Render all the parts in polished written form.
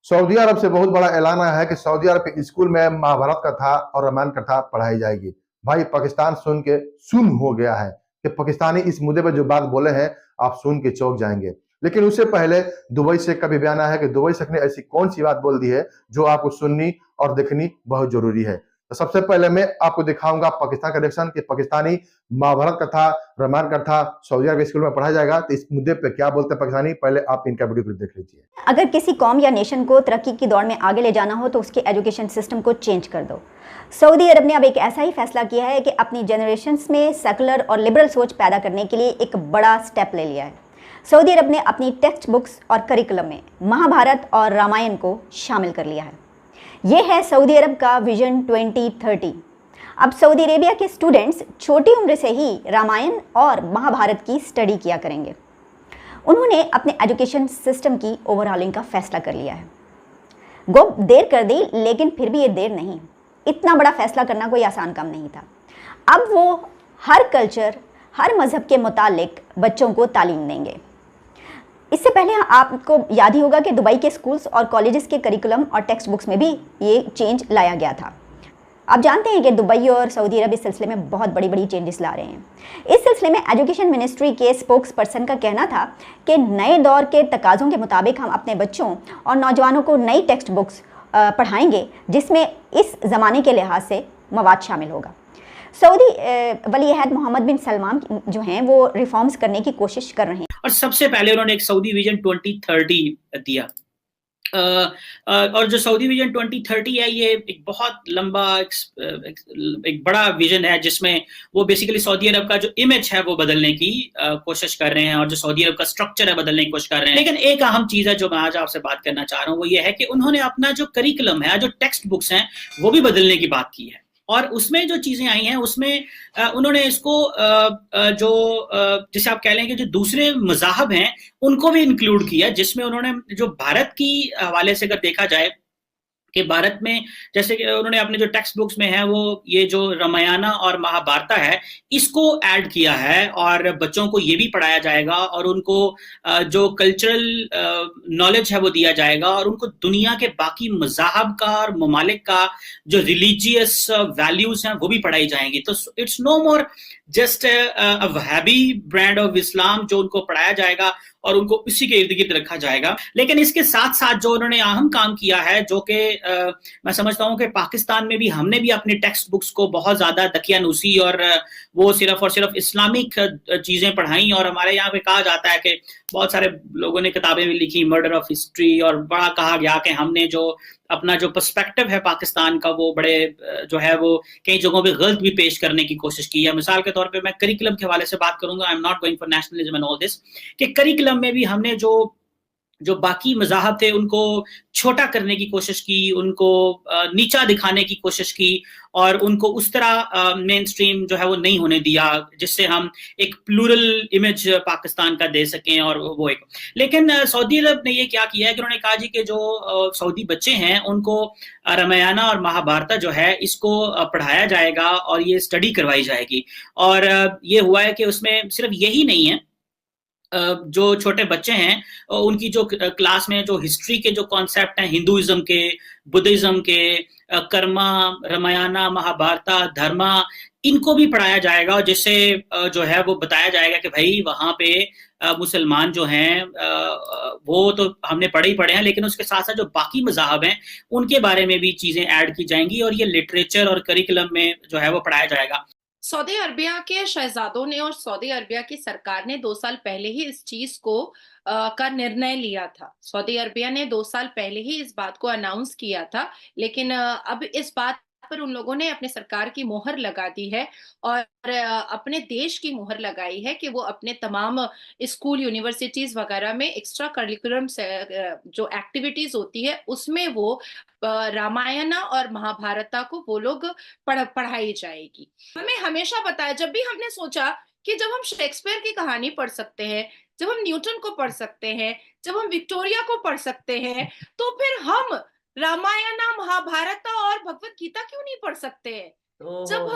Saudi अरब से बहुत बड़ा ऐलान आया है कि सऊदी अरब के स्कूल में महाभारत कथा और रामायण कथा पढ़ाई जाएगी। भाई पाकिस्तान सुन के सुन हो गया है कि पाकिस्तानी इस मुद्दे पर जो बात बोले हैं, आप सुन के चौंक जाएंगे। लेकिन उससे पहले दुबई से कभी बयान आया है कि दुबई शेख ने ऐसी कौन सी बात बोल दी है जो आपको सुननी और देखनी बहुत जरूरी है। तो सबसे पहले मैं आपको दिखाऊंगा पाकिस्तान का रिएक्शन कि पाकिस्तानी महाभारत कथा रामायण कथा सऊदी अरब के स्कूल में पढ़ाया जाएगा, तो इस मुद्दे पे क्या बोलते हैं पाकिस्तानी, पहले आप इनका वीडियो क्लिप देख लीजिए। अगर किसी कौम या नेशन को तरक्की की दौड़ में आगे ले जाना हो तो उसके एजुकेशन सिस्टम को चेंज कर दो। सऊदी अरब ने अब एक ऐसा ही फैसला किया है कि अपनी जनरेशन्स में सेकुलर और लिबरल सोच पैदा करने के लिए एक बड़ा स्टेप ले लिया है। सऊदी अरब ने अपनी टेक्स्ट बुक्स और करिकुलम में महाभारत और रामायण को शामिल कर लिया है। ये है सऊदी अरब का विजन 2030। अब सऊदी अरेबिया के स्टूडेंट्स छोटी उम्र से ही रामायण और महाभारत की स्टडी किया करेंगे। उन्होंने अपने एजुकेशन सिस्टम की ओवरऑलिंग का फैसला कर लिया है। गो देर कर दी, लेकिन फिर भी ये देर नहीं। इतना बड़ा फैसला करना कोई आसान काम नहीं था। अब वो हर कल्चर, हर मज़हब के मुतालिक बच्चों को तालीम देंगे। इससे पहले आपको याद ही होगा कि दुबई के स्कूल्स और कॉलेजेस के करिकुलम और टेक्स्ट बुक्स में भी ये चेंज लाया गया था। आप जानते हैं कि दुबई और सऊदी अरब इस सिलसिले में बहुत बड़ी बड़ी चेंजेस ला रहे हैं। इस सिलसिले में एजुकेशन मिनिस्ट्री के स्पोक्स पर्सन का कहना था कि नए दौर के तकाज़ों के मुताबिक हम अपने बच्चों और नौजवानों को नई टेक्स्ट बुक्स पढ़ाएंगे जिसमें इस ज़माने के लिहाज से मवाद शामिल होगा। सऊदी वली अहद मोहम्मद बिन सलमान जो हैं वो रिफॉर्म्स करने की कोशिश कर रहे हैं और सबसे पहले उन्होंने एक सऊदी विजन 2030 दिया। और जो सऊदी विजन 2030 है, ये एक बहुत लंबा एक बड़ा विजन है जिसमें वो बेसिकली सऊदी अरब का जो इमेज है वो बदलने की कोशिश कर रहे हैं और जो सऊदी अरब का स्ट्रक्चर है बदलने की कोशिश कर रहे हैं। लेकिन एक अहम चीज है जो मैं आज आपसे बात करना चाह रहा हूँ, वो ये है कि उन्होंने अपना जो करिकुलम है, जो टेक्स्ट बुक्स हैं, वो भी बदलने की बात की है। और उसमें जो चीजें आई हैं उसमें उन्होंने इसको जो जिसे आप कह लें कि जो दूसरे मज़ाहब हैं उनको भी इंक्लूड किया, जिसमें उन्होंने जो भारत की हवाले से अगर देखा जाए कि भारत में जैसे कि उन्होंने अपने जो टेक्स्ट बुक्स में है वो ये जो रामायण और महाभारत है इसको ऐड किया है और बच्चों को ये भी पढ़ाया जाएगा और उनको जो कल्चरल नॉलेज है वो दिया जाएगा और उनको दुनिया के बाकी मज़ाहब का और ममालिक का जो रिलीजियस वैल्यूज हैं वो भी पढ़ाई जाएंगी। तो it's no more just a Wahhabi brand of Islam जो उनको पढ़ाया जाएगा और उनको इसी के इर्द गिर्द रखा जाएगा। लेकिन इसके साथ साथ जो उन्होंने अहम काम किया है, जो कि मैं समझता हूँ कि पाकिस्तान में भी हमने भी अपनी टेक्स्ट बुक्स को बहुत ज्यादा दकियानूसी और वो सिर्फ और सिर्फ इस्लामिक चीजें पढ़ाई और हमारे यहाँ पे कहा जाता है कि बहुत सारे लोगों ने किताबें भी लिखी मर्डर ऑफ हिस्ट्री और बड़ा कहा गया कि हमने जो अपना जो पर्सपेक्टिव है पाकिस्तान का वो बड़े जो है वो कई जगहों पे गलत भी पेश करने की कोशिश की है। मिसाल के तौर पे मैं करिकुलम के हवाले से बात करूंगा, I am not going for nationalism and all this, कि करिकुलम में भी हमने जो बाकी मज़ाहब थे उनको छोटा करने की कोशिश की, उनको नीचा दिखाने की कोशिश की और उनको उस तरह मेन स्ट्रीम जो है वो नहीं होने दिया जिससे हम एक प्लूरल इमेज पाकिस्तान का दे सकें। और वो एक लेकिन सऊदी अरब ने ये क्या किया है कि उन्होंने कहा जी कि जो सऊदी बच्चे हैं उनको रामायण और महाभारत जो है इसको पढ़ाया जाएगा और ये स्टडी करवाई जाएगी। और ये हुआ है कि उसमें सिर्फ यही नहीं है, जो छोटे बच्चे हैं उनकी जो क्लास में जो हिस्ट्री के जो कॉन्सेप्ट हैं हिंदुइज्म के, बुद्धिज्म के, कर्मा, रामायण, महाभारत, धर्मा, इनको भी पढ़ाया जाएगा और जिससे जो है वो बताया जाएगा कि भाई वहां पे मुसलमान जो हैं वो तो हमने पढ़े ही पढ़े हैं, लेकिन उसके साथ साथ जो बाकी मज़ाहब हैं उनके बारे में भी चीजें ऐड की जाएंगी और ये लिटरेचर और करिकुलम में जो है वो पढ़ाया जाएगा। सऊदी अरबिया के शहजादों ने और सऊदी अरबिया की सरकार ने 2 साल पहले ही इस चीज को का निर्णय लिया था। सऊदी अरबिया ने 2 साल पहले ही इस बात को अनाउंस किया था, लेकिन अब इस बात पर उन लोगों ने अपने सरकार की मोहर लगा दी है और अपने देश की मोहर लगाई है कि वो अपने तमाम स्कूल, यूनिवर्सिटीज वगैरह में एक्स्ट्रा करिकुलम जो एक्टिविटीज होती है उसमें वो रामायण और महाभारत को वो लोग पढ़ाई जाएगी। हमें हमेशा पता है, जब भी हमने सोचा कि जब हम शेक्सपियर की कहानी पढ़ सकते हैं, जब हम न्यूटन को पढ़ सकते हैं, जब हम विक्टोरिया को पढ़ सकते हैं, तो फिर हम रामायण, महाभारत और भगवत गीता क्यों नहीं पढ़ सकते हैं? जब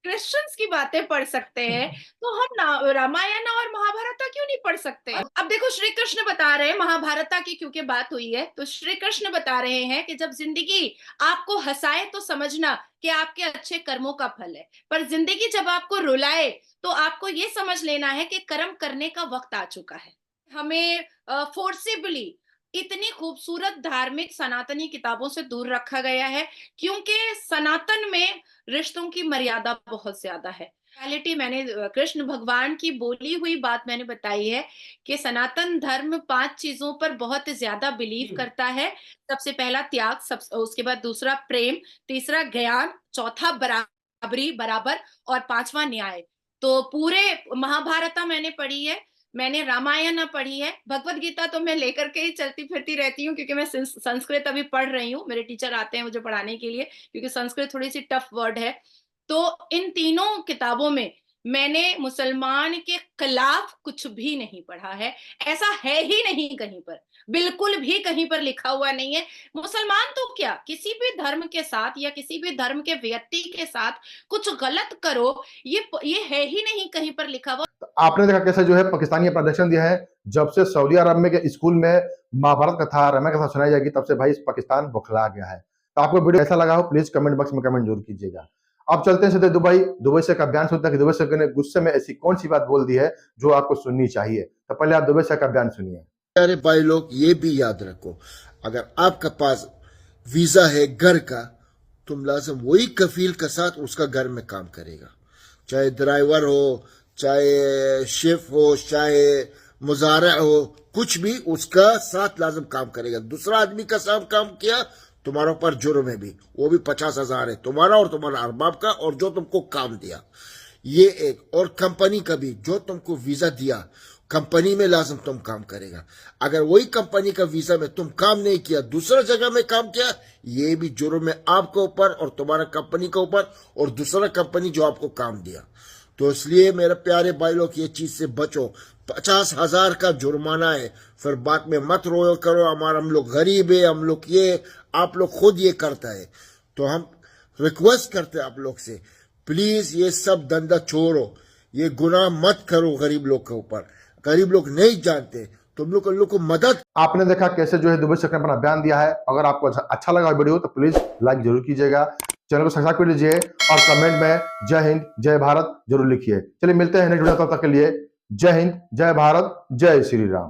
क्रिश्चियंस की बातें पढ़ सकते हैं, तो हम रामायण और महाभारत क्यों नहीं पढ़ सकते? अब देखो, श्री कृष्ण बता रहे हैं, महाभारत की क्योंकि बात हुई है, तो श्री कृष्ण बता रहे हैं कि जब जिंदगी आपको हंसाए तो समझना कि आपके अच्छे कर्मों का फल है, पर जिंदगी जब आपको रुलाए तो आपको ये समझ लेना है कि कर्म करने का वक्त आ चुका है। हमें फोर्सिबली इतनी खूबसूरत धार्मिक सनातनी किताबों से दूर रखा गया है, क्योंकि सनातन में रिश्तों की मर्यादा बहुत ज्यादा है। रियलिटी मैंने कृष्ण भगवान की बोली हुई बात मैंने बताई है कि सनातन धर्म 5 चीजों पर बहुत ज्यादा बिलीव करता है। सबसे पहला त्याग, उसके बाद दूसरा प्रेम, तीसरा ज्ञान, चौथा बराबरी बराबर और पांचवा न्याय। तो पूरे महाभारत मैंने पढ़ी है, मैंने रामायण पढ़ी है, भगवत गीता तो मैं लेकर के ही चलती फिरती रहती हूँ, क्योंकि मैं संस्कृत अभी पढ़ रही हूँ, मेरे टीचर आते हैं मुझे पढ़ाने के लिए, क्योंकि संस्कृत थोड़ी सी टफ वर्ड है। तो इन तीनों किताबों में मैंने मुसलमान के खिलाफ कुछ भी नहीं पढ़ा है, ऐसा है ही नहीं कहीं पर, बिल्कुल भी कहीं पर लिखा हुआ नहीं है। मुसलमान तो क्या, किसी भी धर्म के साथ या किसी भी धर्म के व्यक्ति के साथ कुछ गलत करो, ये है ही नहीं कहीं पर लिखा हुआ। आपने देखा कैसे जो है पाकिस्तानी अपना रिएक्शन दिया है। जब से सऊदी अरब में के स्कूल में महाभारत कथा, रामायण कथा सुनाई जाएगी, तब से भाई पाकिस्तान बौखला गया है। तो आपको वीडियो कैसा लगा हो, प्लीज कमेंट बॉक्स में कमेंट जरूर कीजिएगा। अब चलते हैं सीधे दुबई से एक बयान सुनते हैं कि दुबई सरकार ने गुस्से में ऐसी कौन सी बात बोल दी है जो आपको सुननी चाहिए। तो पहले आप दुबई से का बयान सुनिए। प्यारे भाई लोग, ये भी याद रखो, अगर आपका पास वीजा है घर का, तुम लाजम वही कफील के साथ उसका घर में काम करेगा, चाहे ड्राइवर हो, चाहे शेफ हो, चाहे मुजारा हो, कुछ भी उसका साथ लाजम काम करेगा। दूसरा आदमी का साथ काम किया, तुम्हारे ऊपर जुर्म है भी, वो भी 50,000 है तुम्हारा और तुम्हारा अरबाब का, और जो तुमको काम दिया ये एक, और कंपनी का भी जो तुमको वीजा दिया, कंपनी में लाजम तुम काम करेगा। अगर वही कंपनी का वीजा में तुम काम नहीं किया, दूसरा जगह में काम किया, ये भी जुर्म है आपके ऊपर और तुम्हारा कंपनी के ऊपर और दूसरा कंपनी जो आपको काम दिया। तो इसलिए मेरे प्यारे भाई लोग, ये चीज से बचो। 50,000 का जुर्माना है, फिर बाद में मत रोयो करो हम लोग गरीब है, हम लोग ये, आप लोग खुद ये करता है। तो हम रिक्वेस्ट करते हैं आप लोग से, प्लीज ये सब धंधा छोड़ो, ये गुनाह मत करो गरीब लोग के ऊपर। गरीब लोग नहीं जानते, तुम लोग को मदद। आपने देखा कैसे जो है दुबई सरकार ने अपना बयान दिया है। अगर आपको अच्छा लगा वीडियो तो प्लीज लाइक जरूर कीजिएगा, चैनल को सब्सक्राइब कर लीजिए और कमेंट में जय हिंद जय भारत जरूर लिखिए। चलिए मिलते हैं नेक्स्ट वीडियो, तब तक के लिए जय हिंद जय भारत जय श्री राम।